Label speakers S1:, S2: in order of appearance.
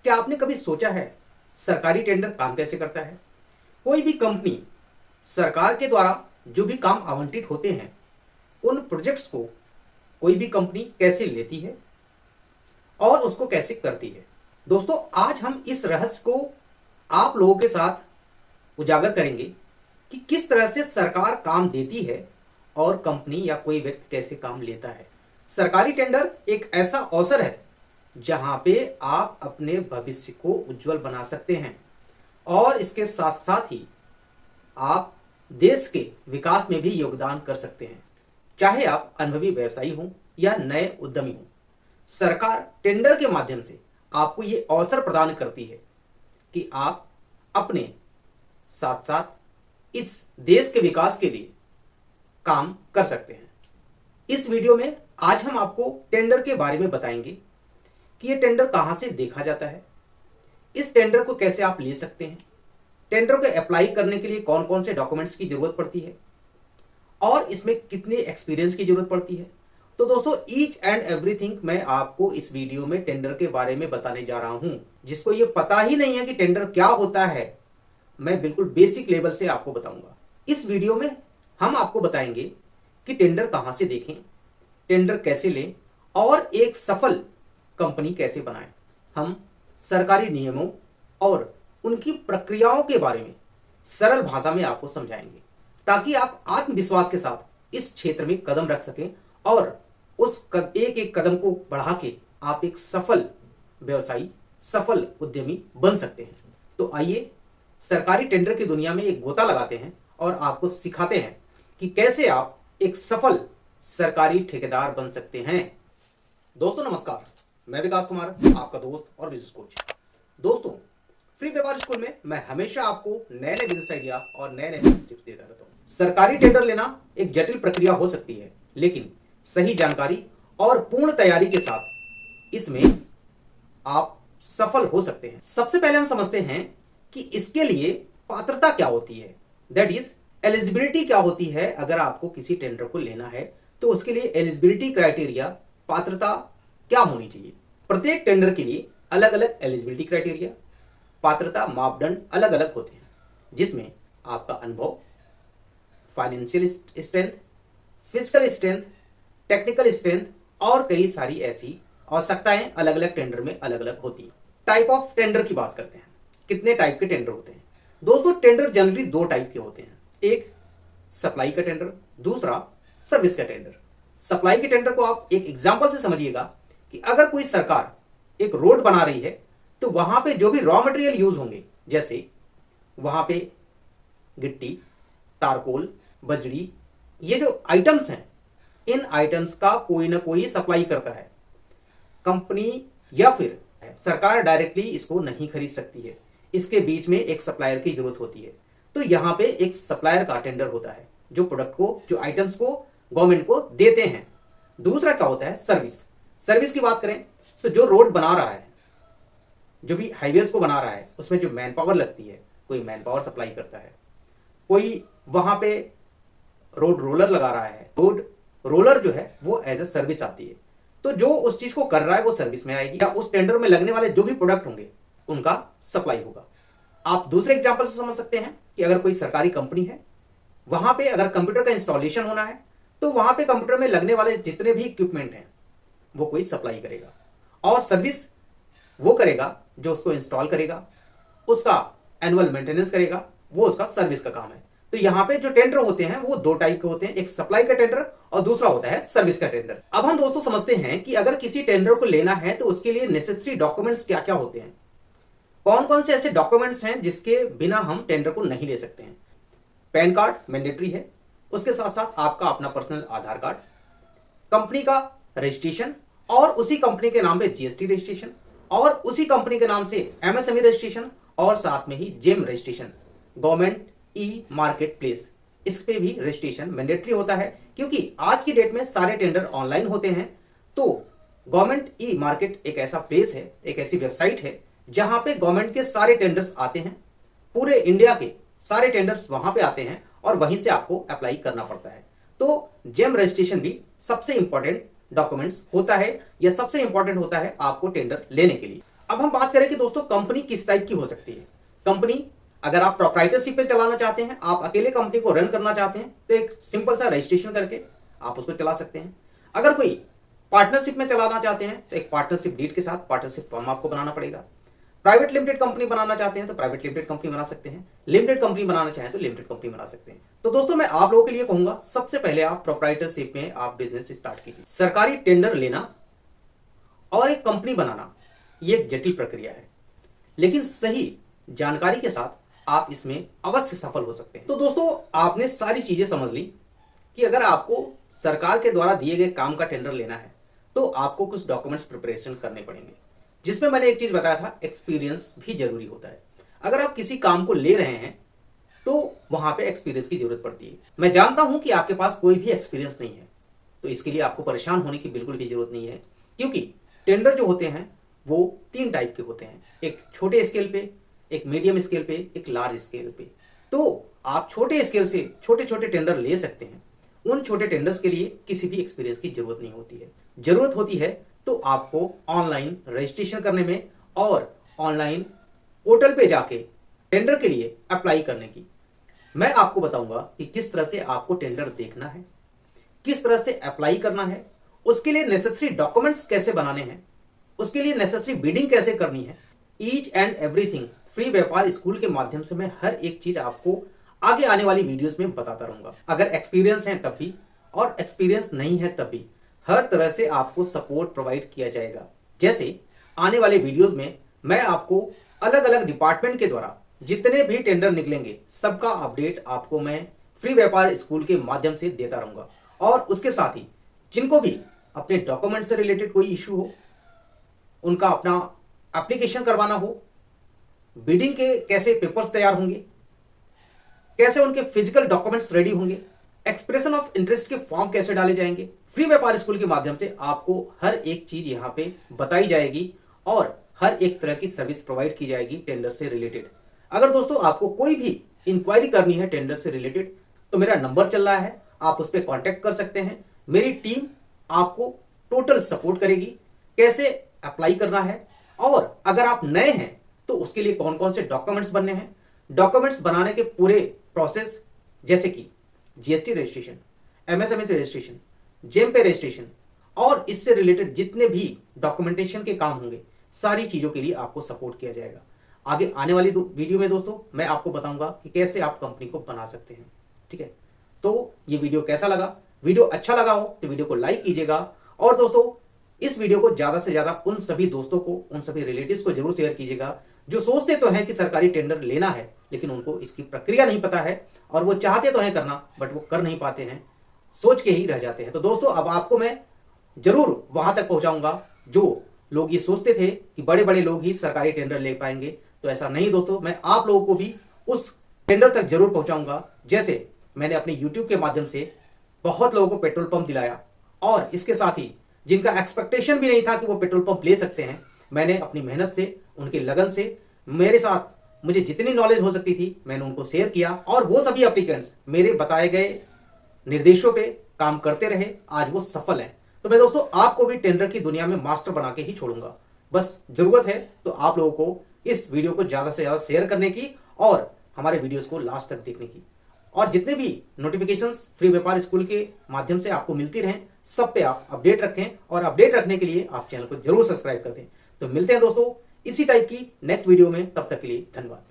S1: क्या आपने कभी सोचा है सरकारी टेंडर काम कैसे करता है? कोई भी कंपनी सरकार के द्वारा जो भी काम आवंटित होते हैं उन प्रोजेक्ट्स को कोई भी कंपनी कैसे लेती है और उसको कैसे करती है। दोस्तों, आज हम इस रहस्य को आप लोगों के साथ उजागर करेंगे कि किस तरह से सरकार काम देती है और कंपनी या कोई व्यक्ति कैसे काम लेता है। सरकारी टेंडर एक ऐसा अवसर है जहां पे आप अपने भविष्य को उज्जवल बना सकते हैं और इसके साथ साथ ही आप देश के विकास में भी योगदान कर सकते हैं। चाहे आप अनुभवी व्यवसायी हों या नए उद्यमी हों, सरकार टेंडर के माध्यम से आपको ये अवसर प्रदान करती है कि आप अपने साथ साथ इस देश के विकास के लिए काम कर सकते हैं। इस वीडियो में आज हम आपको टेंडर के बारे में बताएंगे कि ये टेंडर कहां से देखा जाता है, इस टेंडर को कैसे आप ले सकते हैं, टेंडर को अप्लाई करने के लिए कौन कौन से डॉक्यूमेंट्स की जरूरत पड़ती है और इसमें कितने एक्सपीरियंस की जरूरत पड़ती है। तो दोस्तों, ईच एंड एवरीथिंग मैं आपको इस वीडियो में टेंडर के बारे में बताने जा रहा हूं। जिसको ये पता ही नहीं है कि टेंडर क्या होता है, मैं बिल्कुल बेसिक लेवल से आपको बताऊंगा। इस वीडियो में हम आपको बताएंगे कि टेंडर कहां से देखें, टेंडर कैसे लें और एक सफल कंपनी कैसे बनाएं। हम सरकारी नियमों और उनकी प्रक्रियाओं के बारे में सरल भाषा में आपको समझाएंगे ताकि आप आत्मविश्वास के साथ इस क्षेत्र में कदम रख सकें और एक एक कदम को बढ़ा के आप एक सफल व्यवसायी, सफल उद्यमी बन सकते हैं। तो आइए सरकारी टेंडर की दुनिया में एक गोता लगाते हैं और आपको सिखाते हैं कि कैसे आप एक सफल सरकारी ठेकेदार बन सकते हैं। दोस्तों नमस्कार, मैं विकास कुमार, आपका दोस्त और बिजनेस कोच। दोस्तों, फ्री व्यापार स्कूल में मैं हमेशा आपको नए नए बिजनेस आइडिया और नए नए बिजनेस टिप्स देता रहता हूँ। सरकारी टेंडर लेना एक जटिल प्रक्रिया हो सकती है, लेकिन सही जानकारी और पूर्ण तैयारी के साथ इसमें आप सफल हो सकते हैं। सबसे पहले हम समझते हैं कि इसके लिए पात्रता क्या होती है, दैट इज एलिजिबिलिटी क्या होती है। अगर आपको किसी टेंडर को लेना है तो उसके लिए एलिजिबिलिटी क्राइटेरिया, पात्रता क्या होनी चाहिए। प्रत्येक टेंडर के लिए अलग अलग एलिजिबिलिटी क्राइटेरिया, पात्रता मापदंड अलग अलग होते हैं, जिसमें आपका अनुभव, financial strength, physical strength, technical strength और कई सारी ऐसी आवश्यकताएं अलग अलग टेंडर में अलग अलग होती हैं। टाइप ऑफ टेंडर की बात करते हैं, कितने टाइप के टेंडर होते हैं। दोस्तों, टेंडर जनरली दो टाइप के होते हैं, एक सप्लाई का टेंडर, दूसरा सर्विस का टेंडर। सप्लाई के टेंडर को आप एक एग्जांपल से समझिएगा कि अगर कोई सरकार एक रोड बना रही है तो वहां पे जो भी रॉ मटेरियल यूज होंगे, जैसे वहां पे गिट्टी, तारकोल, बजरी, ये जो आइटम्स हैं, इन आइटम्स का कोई ना कोई सप्लाई करता है। कंपनी या फिर सरकार डायरेक्टली इसको नहीं खरीद सकती है, इसके बीच में एक सप्लायर की जरूरत होती है। तो यहां पे एक सप्लायर का टेंडर होता है जो प्रोडक्ट को, जो आइटम्स को गवर्नमेंट को देते हैं। दूसरा क्या होता है, सर्विस। सर्विस की बात करें तो जो रोड बना रहा है, जो भी हाईवेज को बना रहा है, उसमें जो मैन पावर लगती है, कोई मैन पावर सप्लाई करता है, कोई वहां पे रोड रोलर लगा रहा है, रोड रोलर जो है वो एज ए सर्विस आती है। तो जो उस चीज को कर रहा है वो सर्विस में आएगी, या उस टेंडर में लगने वाले जो भी प्रोडक्ट होंगे उनका सप्लाई होगा। आप दूसरे एग्जांपल से समझ सकते हैं कि अगर कोई सरकारी कंपनी है, वहां पे अगर कंप्यूटर का इंस्टॉलेशन होना है तो वहां पे कंप्यूटर में लगने वाले जितने भी इक्विपमेंट हैं वो कोई सप्लाई करेगा, और सर्विस वो करेगा जो उसको इंस्टॉल करेगा, उसका एनुअल मेंटेनेंस करेगा, वो उसका सर्विस का काम है। तो यहाँ पे जो टेंडर होते हैं वो दो टाइप के होते हैं, एक सप्लाई का टेंडर और दूसरा होता है सर्विस का टेंडर। अब हम दोस्तों समझते हैं कि अगर किसी टेंडर को लेना है तो उसके लिए नेसेसरी डॉक्यूमेंट्स क्या क्या होते हैं, कौन कौन से ऐसे डॉक्यूमेंट्स हैं जिसके बिना हम टेंडर को नहीं ले सकते हैं। पैन कार्ड मैंडेटरी है, उसके साथ साथ आपका अपना पर्सनल आधार कार्ड, कंपनी का रजिस्ट्रेशन और उसी कंपनी के नाम पे जीएसटी रजिस्ट्रेशन और उसी कंपनी के नाम से एमएसएमई रजिस्ट्रेशन और साथ में ही GeM registration, government e market place, इस पे भी रजिस्ट्रेशन मैंडेटरी होता है। क्योंकि आज की डेट में सारे टेंडर ऑनलाइन होते हैं, तो गवर्नमेंट ई मार्केट एक ऐसा प्लेस है, एक ऐसी वेबसाइट है जहां पे गवर्नमेंट के सारे टेंडर्स आते हैं, पूरे इंडिया के सारे टेंडर्स वहां पे आते हैं और वहीं से आपको अप्लाई करना पड़ता है। तो जेम रजिस्ट्रेशन भी सबसे इंपॉर्टेंट डॉक्यूमेंट्स होता है या सबसे इंपॉर्टेंट होता है आपको टेंडर लेने के लिए। अब हम बात करें कि दोस्तों कंपनी किस टाइप की हो सकती है। कंपनी, अगर आप प्रोप्राइटरशिप पे चलाना चाहते हैं, आप अकेले कंपनी को रन करना चाहते हैं, तो एक सिंपल सा रजिस्ट्रेशन करके आप उसको चला सकते हैं। अगर कोई पार्टनरशिप में चलाना चाहते हैं तो एक पार्टनरशिप डीड के साथ पार्टनरशिप फर्म आपको बनाना पड़ेगा। प्राइवेट लिमिटेड कंपनी बनाना चाहते हैं तो प्राइवेट लिमिटेड कंपनी बना सकते हैं। लिमिटेड कंपनी बनाना चाहें तो लिमिटेड कंपनी बना सकते हैं। तो दोस्तों मैं आप लोगों के लिए कहूंगा, सबसे पहले आप प्रोप्राइटरशिप में आप बिजनेस स्टार्ट कीजिए। सरकारी टेंडर लेना और एक कंपनी बनाना ये एक जटिल प्रक्रिया है, लेकिन सही जानकारी के साथ आप इसमें अवश्य सफल हो सकते हैं। तो दोस्तों आपने सारी चीजें समझ ली कि अगर आपको सरकार के द्वारा दिए गए काम का टेंडर लेना है तो आपको कुछ डॉक्यूमेंट्स प्रिपरेशन करने पड़ेंगे, जिसमें मैंने एक चीज बताया था, एक्सपीरियंस भी जरूरी होता है। अगर आप किसी काम को ले रहे हैं तो वहां पे एक्सपीरियंस की जरूरत पड़ती है। मैं जानता हूं कि आपके पास कोई भी एक्सपीरियंस नहीं है, तो इसके लिए आपको परेशान होने की बिल्कुल भी जरूरत नहीं है, क्योंकि टेंडर जो होते हैं वो 3 टाइप के होते हैं। एक छोटे स्केल पे, एक मीडियम स्केल पे, एक लार्ज स्केल पे। तो आप छोटे स्केल से छोटे छोटे टेंडर ले सकते हैं। उन छोटे टेंडर्स के लिए किसी भी एक्सपीरियंस की जरूरत नहीं होती है। जरूरत होती है तो आपको ऑनलाइन रजिस्ट्रेशन करने में और ऑनलाइन पोर्टल पे जाके टेंडर के लिए अप्लाई करने की। मैं आपको बताऊंगा कि किस तरह से आपको टेंडर देखना है, किस तरह से अप्लाई करना है, उसके लिए नेसेसरी डॉक्यूमेंट्स कैसे बनाने हैं, उसके लिए नेसेसरी बिडिंग कैसे करनी है। ईच एंड एवरीथिंग फ्री व्यापार स्कूल के माध्यम से मैं हर एक चीज आपको आगे आने वाली वीडियोस में बताता रहूंगा। अगर एक्सपीरियंस है तब भी और एक्सपीरियंस नहीं है तब भी हर तरह से आपको सपोर्ट प्रोवाइड किया जाएगा। जैसे आने वाले वीडियोस में मैं आपको अलग अलग डिपार्टमेंट के द्वारा जितने भी टेंडर निकलेंगे सबका अपडेट आपको मैं फ्री व्यापार स्कूल के माध्यम से देता रहूंगा। और उसके साथ ही जिनको भी अपने डॉक्यूमेंट से रिलेटेड कोई इश्यू हो, उनका अपना एप्लीकेशन करवाना हो, बिडिंग के कैसे पेपर्स तैयार होंगे, कैसे उनके फिजिकल डॉक्यूमेंट्स रेडी होंगे, एक्सप्रेशन ऑफ इंटरेस्ट के फॉर्म कैसे डाले जाएंगे, फ्री व्यापार स्कूल के माध्यम से आपको हर एक चीज यहाँ पे बताई जाएगी और हर एक तरह की सर्विस प्रोवाइड की जाएगी टेंडर से रिलेटेड। अगर दोस्तों आपको कोई भी इंक्वायरी करनी है टेंडर से रिलेटेड तो मेरा नंबर चल रहा है, आप उस पर कॉन्टेक्ट कर सकते हैं। मेरी टीम आपको टोटल सपोर्ट करेगी, कैसे अप्लाई करना है, और अगर आप नए हैं तो उसके लिए कौन कौन से डॉक्यूमेंट्स बनने हैं, डॉक्यूमेंट्स बनाने के पूरे प्रोसेस, जैसे कि GST registration, MSME registration, GeM पे रजिस्ट्रेशन और इससे रिलेटेड जितने भी डॉक्यूमेंटेशन के काम होंगे, सारी चीजों के लिए आपको सपोर्ट किया जाएगा। आगे आने वाली वीडियो में दोस्तों मैं आपको बताऊंगा कि कैसे आप कंपनी को बना सकते हैं। ठीक है, तो ये वीडियो कैसा लगा? वीडियो अच्छा लगा हो तो वीडियो को लाइक कीजिएगा, और दोस्तों इस वीडियो को ज्यादा से ज्यादा उन सभी दोस्तों को, उन सभी रिलेटिव्स को जरूर शेयर कीजिएगा जो सोचते तो हैं कि सरकारी टेंडर लेना है लेकिन उनको इसकी प्रक्रिया नहीं पता है, और वो चाहते तो हैं करना बट वो कर नहीं पाते हैं, सोच के ही रह जाते हैं। तो दोस्तों अब आपको मैं जरूर वहां तक पहुंचाऊंगा जो लोग ये सोचते थे कि बड़े बड़े लोग ही सरकारी टेंडर ले पाएंगे, तो ऐसा नहीं दोस्तों, मैं आप लोगों को भी उस टेंडर तक जरूर पहुंचाऊंगा। जैसे मैंने अपने यूट्यूब के माध्यम से बहुत लोगों को पेट्रोल पंप दिलाया, और इसके साथ ही जिनका एक्सपेक्टेशन भी नहीं था कि वो पेट्रोल पंप ले सकते हैं, मैंने अपनी मेहनत से, उनके लगन से, मेरे साथ मुझे जितनी नॉलेज हो सकती थी मैंने उनको शेयर किया, और वो सभी एप्लीकेंट्स मेरे बताए गए निर्देशों पे काम करते रहे, आज वो सफल हैं। तो मैं दोस्तों आपको भी टेंडर की दुनिया में मास्टर बना के ही छोड़ूंगा। बस जरूरत है तो आप लोगों को इस वीडियो को ज्यादा से ज्यादा शेयर करने की और हमारे वीडियोस को लास्ट तक देखने की, और जितने भी नोटिफिकेशंस फ्री व्यापार स्कूल के माध्यम से आपको मिलती रहें, सब पे आप अपडेट रखें, और अपडेट रखने के लिए आप चैनल को जरूर सब्सक्राइब कर दें। तो मिलते हैं दोस्तों इसी टाइप की नेक्स्ट वीडियो में, तब तक के लिए धन्यवाद।